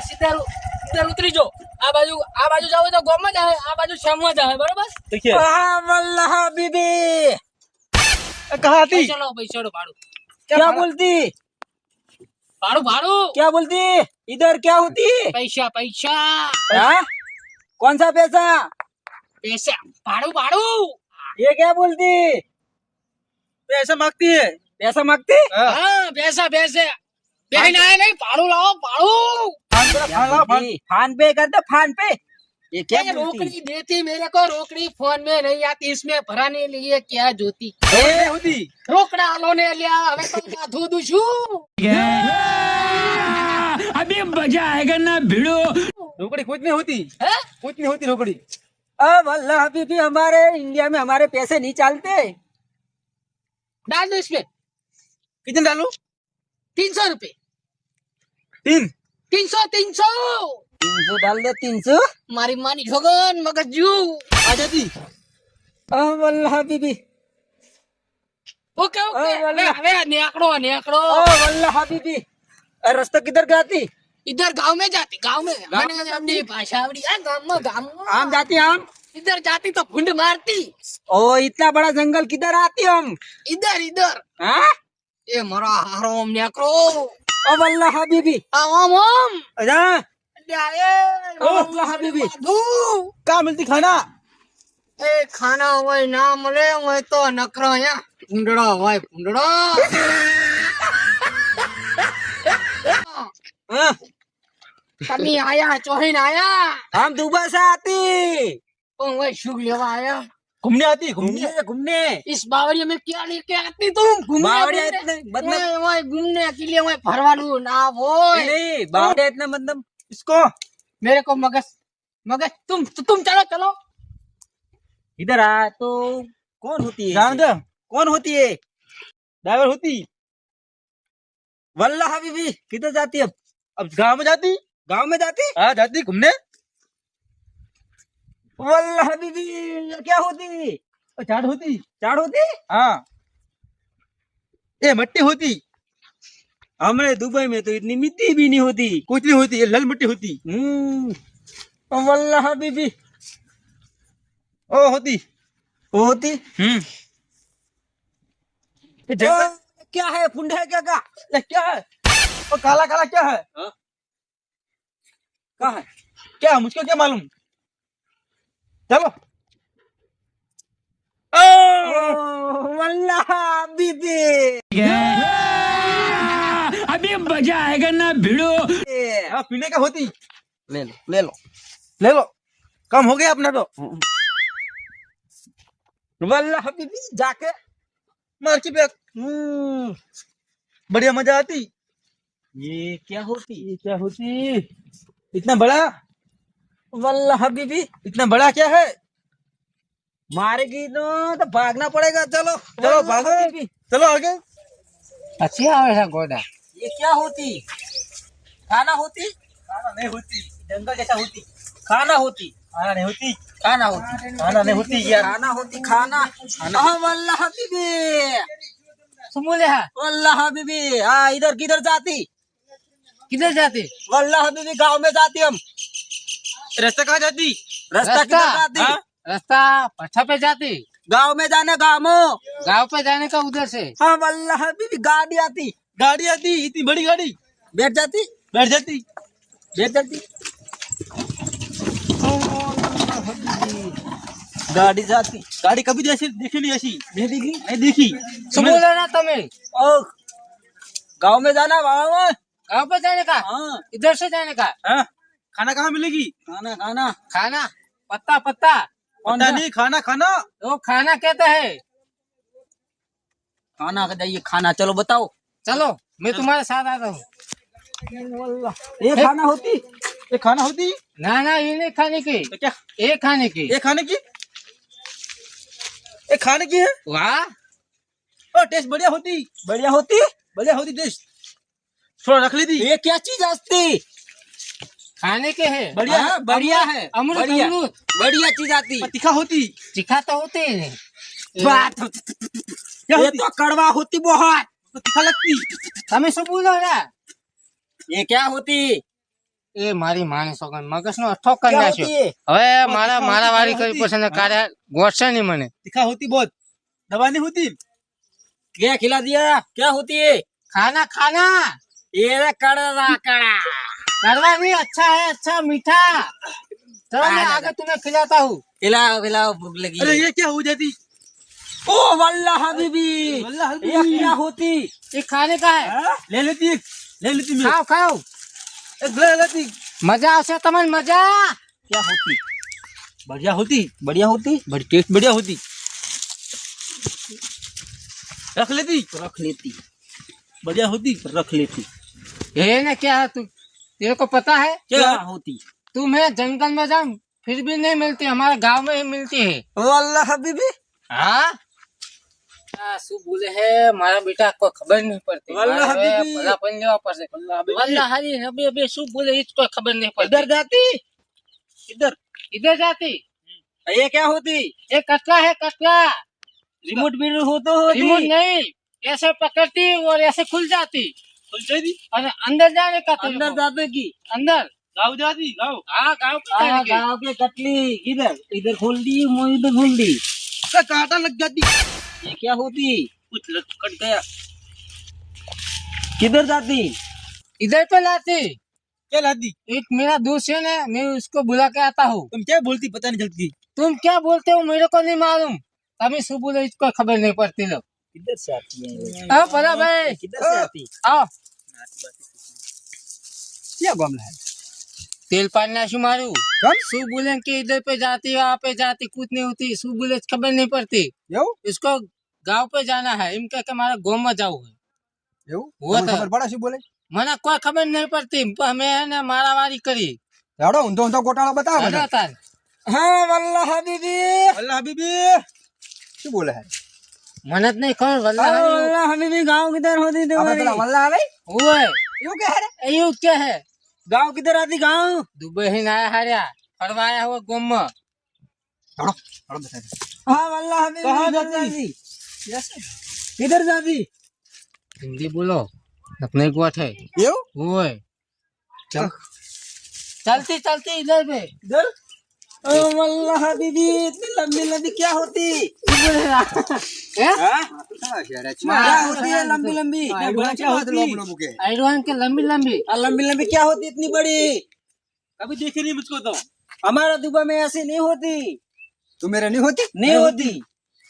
સીધા સીધા ઉતરી જો આ બાજુ જાવ તો ગોમ જ આવે આ બાજુ શામમાં જ આવે બરોબર देखिए वल्लाह बीबी कहाँ थी ચલો પૈસા નો ભાડું क्या बोलती ભાડું क्या बोलती इधर क्या होती પૈસા हाँ? कौन सा पैसा પૈસા ભાડું ये क्या बोलती पैसा मांगती है पैसा मांगती હા પૈસા બેન આય નહીં ભાડું લાવો ભાડું फान पे करते फान पे ये क्या ये बोलती रोकड़ी देती मेरे को रोकड़ी फोन में नहीं आती इसमें भराने लिए क्या जोती नहीं होती रोकड़ा लो ने लिया હવે તો માથું દુશું अभी मजा आएगा ना भिड़ो। रोकड़ी कुछ नहीं होती હે कुछ नहीं होती रोकड़ी अब अल्लाह बीबी हमारे इंडिया में हमारे पैसे नहीं चलते डाल दो इसमें कितने डालू 300 रुपए तीन 300 300 डाल दे 300 મારી માની છોગન મગજ જુ आ जाती अब अल्लाह बीबी ઓકે હવે નેકડો अब अल्लाह बीबी रास्ता किधर जाती इधर गांव में मैंने अपनी भाषा आवड़ी है गांव में आम जाती हम इधर जाती तो फुंड मारती ओ इतना बड़ा जंगल किधर आती हम इधर हाँ ये मरा हराम नेकड़ो अब अल्लाह बीबी आम अजा ओ अल्लाह बीबी कहाँ मिलती खाना ए खाना હોય ના મળે હોય તો નકરો અહીંયા ફુંડડો હોય ફુંડડો हाँ, તમે આયા ચોહીને આયા हम दुबई से आती तो वही शुग लेवा आया घूमने आती घूमने घूमने घूमने इस बावड़िया में क्या लेके आती तुम घूमने बावड़िया घूमने? इतने मतलब वही वही घूमने के लिए वही भरवालू ना वो नहीं बावड़िया इतना मतलब इसको मेरे को मगज तुम चलो इधर आ तो कौन होती है जान दे कौन होती है ड्राइवर होती वल्लाह बीबी किधर जाती अब अब गाँव में जाती गांव में जाती हाँ जाती घूमने वल्लाह बीबी ये क्या होती चाट होती चाट होती हाँ ये मट्टी होती हमारे दुबई में तो इतनी मिट्टी भी नहीं होती कुछ नहीं होती ये लाल मिट्टी होती वल्लाह बीबी ओ होती वो होती ये जंगल ओ, क्या है फुंडा है क्या ये क्या है और काला काला क्या है कहाँ है क्या है मुझको क्या मालूम चलो वल्लाह बीबी अभी मजा आएगा ना भिड़ो। हाँ पीने का होती ले लो ले लो कम हो गया अपना तो वल्लाह बीबी जाके मार की बैग बढ़िया मजा आती ये क्या होती ये क्या होती इतना बड़ा वल्लाह बीबी इतना बड़ा क्या है मारेगी तो भागना पड़ेगा चलो चलो भागो बीबी चलो आगे अच्छी आवे है गोदा ये क्या होती खाना होती खाना नहीं होती जंगल जैसा होती खाना होती खाना नहीं होती खाना होती खाना नहीं होती यार खाना होती खाना वल्लाह बीबी सुमोले है वल्लाह बीबी हाँ इधर किधर जाती किधर जाते वल्लाह बीबी गांव में जाती हम रास्ता कहाँ जाती रास्ता किधर जाती हाँ? रास्ता पट्टा पे जाते गांव में जाना गाँव गांव पे जाने का उधर से हाँ वल्लाह बीबी गाड़ी आती गाड़ी आती इतनी बड़ी गाड़ी बैठ जाती बैठ जाती बैठ जाती गाड़ी जाती गाड़ी कभी जैसी देखी नहीं ऐसी नहीं दिखी नहीं देखी सुमोले ना तुम्हें ओ गांव में जाना गाँव में गांव पे जाने का हाँ इधर से जाने का हाँ खाना कहाँ मिलेगी खाना खाना खाना पत्ता कौन पता सा? नहीं खाना खाना वो खाना कहते हैं खाना का जाइए खाना चलो बताओ चलो मैं तुम्हारे साथ आता हूँ ये खाना होती ये खाना होती ना ये नहीं खाने की तो क्या ये खाने की ये खाने की ये खाने की है वाह और टेस्ट बढ़िया होती टेस्ट थोड़ा रख ली थी ये क्या चीज आती खाने के है बढ़िया है, बढ़िया है अमरूद बढ़िया अमरूद बढ़िया चीज आती और तीखा होती तीखा तो होते ही नहीं बात क्या ये होती तो कड़वा होती बहुत तो तीखा लगती તમે શું બોલો રા ये क्या होती એ મારી માની સોગન મગજ નો અઠો કરી क्या નાખ્યો होती है હવે बहुत મારા दिखा મારા होती, વારી दिखा કરી होती। પછી કાઢે ગોઠશે નહીં મને दिखा होती बहुत दवा नहीं होती क्या खिला दिया क्या होती है खाना खाना ये कड़ा कड़ा करवा नहीं अच्छा है अच्छा मीठा चलो मैं आगे तुम्हें खिलाता हूँ खिलाओ खिलाओ भूख लगी अरे है। ये क्या हो जाती ओ वल्लाह हबीबी वल्लाह ये क्या होती ये खाने का है हाँ? ले लेती मैं खाओ खाओ ले लेती मजा આવશે તમને મજા क्या होती बढ़िया होती बढ़िया होती बड़ी टेस्ट बढ़िया होती रख लेती रख लेती बढ़िया होती रख लेती ये ना क्या है तू तेरे को पता है क्या होती तुम्हें जंगल में जाऊं फिर भी नहीं मिलती हमारे गांव में ही मिलती है वल्लाह हबीबी हाँ શું બોલે હે મારા બેટા કોઈ ખબર નહીં પડતી વલ્લાહ મારે હવે હબીબી। ભલા પણ લેવા પડશે વલ્લાહ હરી હબીબી શું બોલે એ જ કોઈ ખબર નહીં પડતી इधर जाती इधर इधर जाती ये क्या होती ये कटला है कटला रिमोट भी हो तो होती रिमोट नहीं ऐसे पकड़ती और ऐसे खुल जाती खुल जाती और अंदर जाने का तेरे अंदर को। जाते की अंदर गाँव जाती गाँव हाँ गाँव की जाने की। गाँव के कटली इधर इधर खोल दी मुँह इधर खोल दी का कांटा लग जाती ये क्या होती कुछ कट गया किधर जाती इधर पे लाती क्या लाती एक मेरा दोस्त है ना मैं उसको बुला के आता हूँ तुम क्या बोलती पता नहीं चलती तुम क्या बोलते हो मेरे को नहीं मालूम तभी सुबह बोले इसको खबर नहीं पड़ती लोग किधर से आती है हाँ पता भाई किधर से आती आओ क्या मामला है तेल पानी ना शू मारू कौन? शू बोले कि इधर पे जाती वहाँ पे जाती कुछ नहीं होती शू बोले खबर नहीं पड़ती यो इसको गांव पे जाना है इनका के हमारा गाँव में जाओ है यो वो तो खबर पड़ा શું બોલે मना कोई खबर नहीं पड़ती हमें है ना मारामारी करी હેડો ઊંધો ઊંધો ગોટાળો બતાવો अरे બધા तार हाँ वल्लाह हबीबी अल्लाह हबीबी શું બોલે है मनत नहीं खबर वल्लाह वल्लाह हबीबी गांव किधर होती આપણે तुम्हारी પેલા वल्लाह भाई वो है यो क्या है रे ये क्या है गांव किधर आती गांव दुबई ही नया हारिया फरवाया हुआ गुम હેડો હેડો બતા દે हाँ वल्लाह हबीबी कहाँ किधर जाती? जाती किधर जाती हिंदी बोलो अपने गोठ है यो वो है चल चलती चलती इधर पे इधर ओ वल्लाह हबीबी इतनी लंबी लंबी क्या होती हैं? क्या होती है लंबी लंबी क्या होती आयरन के लंबी लंबी लंबी लंबी क्या होती इतनी बड़ी कभी देखे नहीं मुझको तो हमारा दुबई में ऐसी नहीं होती तो मेरे नहीं होती नहीं होती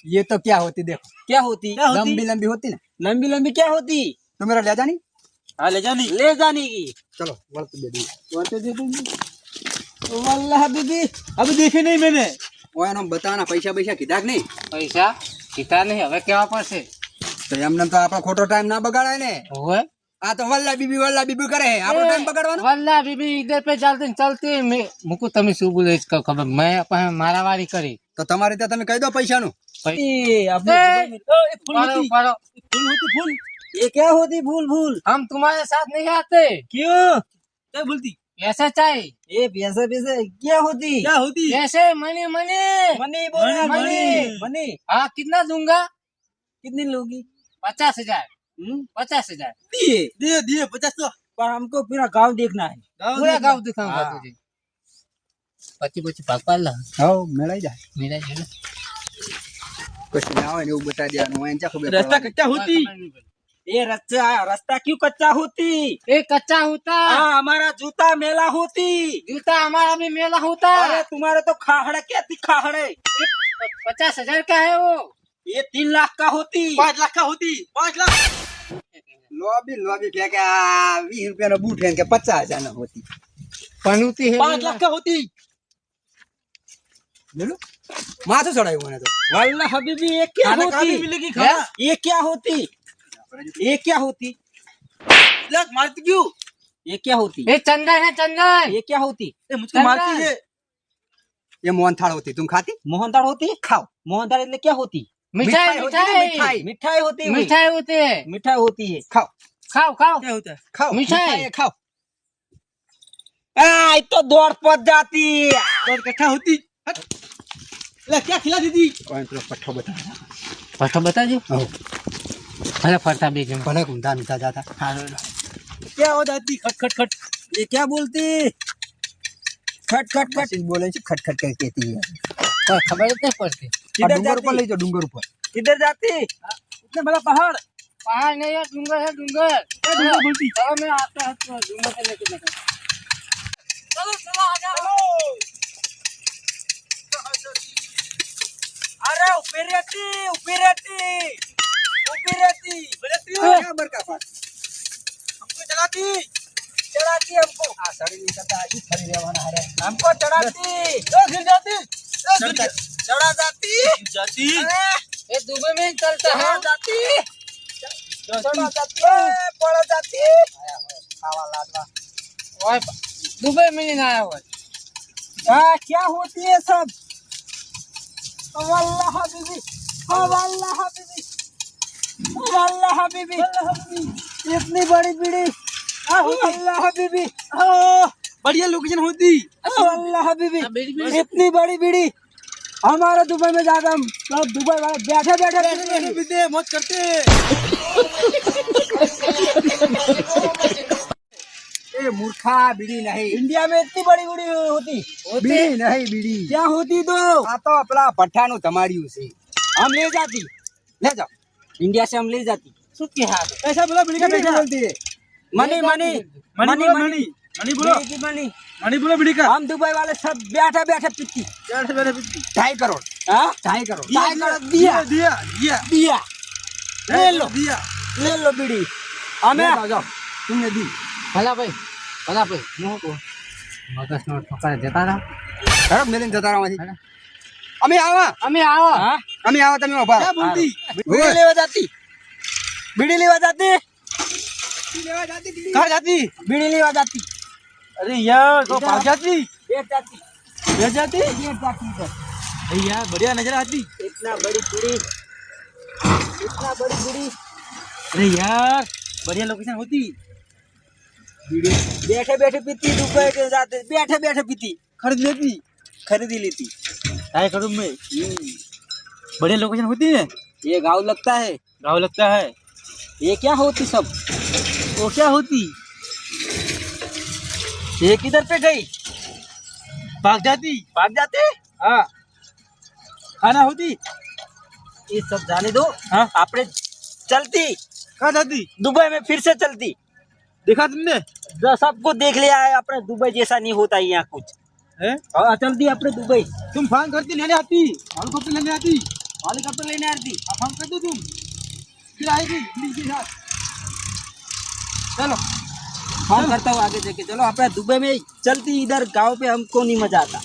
ये तो क्या होती देखो क्या होती क्या होती लंबी लंबी होती ना लंबी लंबी क्या होती तो मेरा ले जानी हाँ ले जानी ले जाने की चलो वर्त दे दी वल्लाह हबीबी अभी देखे नहीं मैंने वो एनो बताना पैसा पैसा कीधा नहीं पैसा किता नहीं હવે કેવા પડશે तो एमने तो आपड़ा खोटो टाइम ना बगाड़ाय ने ओए आ तो वल्ला बीबी करे है आपड़ा टाइम बगाड़वानो वल्ला बीबी इधर पे चलती चलती मैं मुको તમે શું બોલે इसका खबर मैं मारावारी કરી तो તમારે ત્યાં તમે કહી દો પૈસાનું ये अपने ए, दुबई में- फूल पारो होती पारो फूल होती फूल ये क्या होती भूल भूल हम तुम्हारे साथ नहीं आते क्यों क्या बोलती ऐसा चाहिए ये पैसा पैसा क्या होती क्या होती ऐसे मनी मनी मनी बोलना मनी, मनी मनी। मनी हाँ कितना दूंगा कितनी लोगी 50,000 50,000 दिए दिए दिए 50 तो पर हमको पूरा गांव देखना है पूरा देखना। गाँव दिखाऊंगा हाँ। तुझे पची पची पाक ला હો મેળાઈ જાય मेरा जो કશું ના હોય ને એવું બતાવી દેવાનું હોય ને ચા ખબર रास्ता પડવાની। कच्चा होती ये रास्ता क्यों कच्चा होती एक कच्चा होता हाँ हमारा जूता मेला होती जूता हमारा भी मेला होता अरे तुम्हारे तो खाहड़े क्या थी खाहड़े 50,000 का है वो ये 3 लाख का होती 5 लाख का होती 5 लाख લોબી કે કે આ 20 રૂપિયાનો બૂટ હે કે 50,000 નો હોતી पनूती है 5 लाख का होती બોલો માથું ચડાયું મને તો वल्लाह हबीबी ये क्या खाना कहाँ भी होती मिलेगी खाना ये क्या होती ये क्या होती लाख मारती क्यों ये क्या होती ये चंदन है चंदन ये क्या होती ये मुझको मारती है ये मोहनथाળ होती तुम खाती मोहनदार होती खाओ मोहनदार એટલે क्या होती मिठाई होती है, मिठाई मिठाई मिठाई होती है मिठाई होती है मिठाई होती है खाओ खाओ खाओ क्या होता है खाओ मिठाई। मिठाई खाओ आ तो दौड़ पहुंच जाती और कट्ठा होती हट। ले क्या खिला दीदी कोई पेलो पट्ठो बता फटा बता जो हो भले फटा बीच में भले ઊંધા ઊંધા જાતા क्या हो जाती खट खट खट ये क्या बोलती खट खट खट बोले છે खट खट करके कहती है કોઈ ખબર જ નહીં પડતી किधर डूंगर पर जाती ले जाओ डूंगर ऊपर किधर जाती इतना बड़ा पहाड़ पहाड़ नहीं है डूंगर है डूंगर क्या डूंगर बोलती चलो मैं आता हूँ तो डूंगर से लेके जाता हूँ। चलो चलो आ जाओ अरे ऊपर रहती क्या बरका फाट हमको चढ़ाती हमको आ साड़ी नहीं करता आज खड़ी रहवाना है हमको चढ़ाती गिर जाती चढ़ा जाती ये दुबई में ही चलता है जाती चढ़ा जाती पड़ जाती खावा लाडवा ओए दुबई में नहीं आया हुआ क्या होती है सब अल्लाह हबीबी अल्लाह हबीबी अल्लाह हबीबी इतनी बड़ी बीड़ी अल्लाह हबीबी बढ़िया लोकेशन होती अल्लाह हबीबी इतनी बड़ी बीड़ी हमारे दुबई में जाकर हम सब दुबई वाले बैठे बैठे पीते मौज करते ए मूर्खा बीड़ी नहीं इंडिया में इतनी बड़ी बीड़ी होती बीड़ी नहीं बीड़ी क्या होती तो आ तो अपना पठानु તમારી છે हम ले जाती ले जाओ इंडिया से हम ले जाती सुखी हाथ ऐसा बोला बीड़ी का क्या पैसा बोलती है मनी मनी मनी बोलो मनी मनी बोलो बीड़ी की मनी मनी बोलो बीड़ी का हम दुबई वाले सब बैठे बैठे पीती 2.5 करोड़ हाँ 2.5 करोड़ दिया दिया दिया दिया ले लो दिया ले लो बीड़ी हमें जाओ जाओ तुमने दी भला भाई नो को मगज नो ठोकर देता था खराब मेले જતા રહો અહીં અમે આવા हमें आओ हाँ અમે આવા તમે ઉભા क्या बोलती ओए। बीड़ी लेवा जाती कहाँ जाती बीड़ी लेवा जाती अरे यार तो भाग जाती बैठ जाती बैठ जाती बैठ जाती इधर अरे यार बढ़िया नजर आती इतना बड़ी बीड़ी अरे यार बढ़िया लोकेशन होती बैठे बैठे पीती दुबई के जाते बैठे बैठे पीती खरीद लेती खरीदी लेती 2.5 करोड़ में बढ़िया लोकेशन होती है ये गाँव लगता है गाँव लगता है ये क्या होती सब वो क्या होती ये किधर पे गई भाग जाती भाग जाते हाँ खाना होती ये सब जाने दो हाँ आपने चलती कहाँ जाती दुबई में फिर से चलती देखा तुमने सबको देख लिया है अपने दुबई जैसा नहीं होता है यहाँ कुछ है हाँ चलती अपने दुबई तुम फोन करती लेने आती हेलीकॉप्टर लेने आती हेलीकॉप्टर लेने आती अब फोन कर दो तुम फिर आएगी बीड़ी के साथ चलो फोन करता हूँ आगे जाके चलो अपने दुबई में चलती इधर गांव पे हमको नहीं मजा आता